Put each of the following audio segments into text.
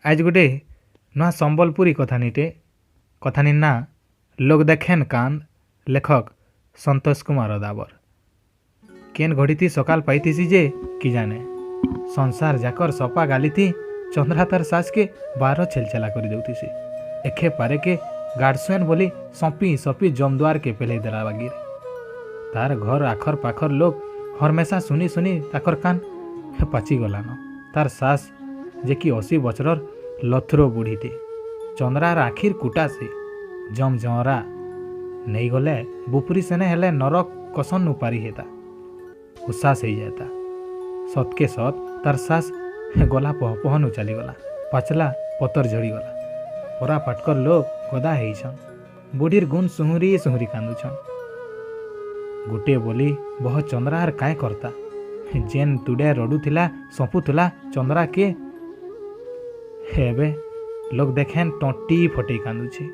आज गोटे नुआ संबलपुरी कथानी ना लोग देखेन कान लेखक संतोष कुमार दाबर केन घड़ी सकाल पाई जे कि जाने संसार जाकर सपा गाली थी चंद्रा तार सास के बार छेलछेला कर देती एखे पारे के गार्डसुएन बोली सपी सपी जमद्वार के पेले देला बागिर तार घर आखर पाखर लोग हरमेशा सुनी सुनी ताकर कान पाची गलान तार सास जे कि 80 बचर लथरो बुढ़ीटे चंद्रार आखिर कुटा से जम जमरा नहीं गले बुपुरी सेने हेले नरक कसन उपारी हेता उसास हो जाता सत के सत तार सास गला पहपहनु चली गला पाचला पतर झड़ी गला परा पाटकर लोग गदा हेइछन बुढ़ीर गुण सुहुरी सुहुरी कांदुछन गोटे बोली बह चंद्रार काय करता जेन तुड़े रडुथिला सपुथुला चंद्रा के हेबे लोग देखेन टंटी फटे कांदुछे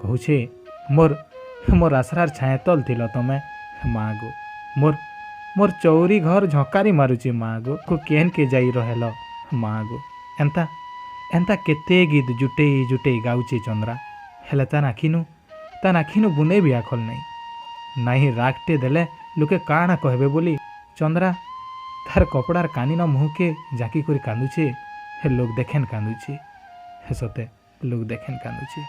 कहूछे मोर मोर आसरार छाए तल थिल तमे माँ गो मोर मोर चौरी घर झकारी मारुचे माँ गो को केन के जाई रहेल माँ गो एंता एंता केते गीत जुटेई जुटेई गाउचे चंद्रा हेले ता नाखिनु बुने भी आखल नहीं नाही रागटे देले लोके काना कहबे बोली चंद्रा तार कपड़ार कानिन मुह के जाकी करी कांदुचे हे लोग देखेन कांदुचे हे सते लोग देखेन कांदुचे।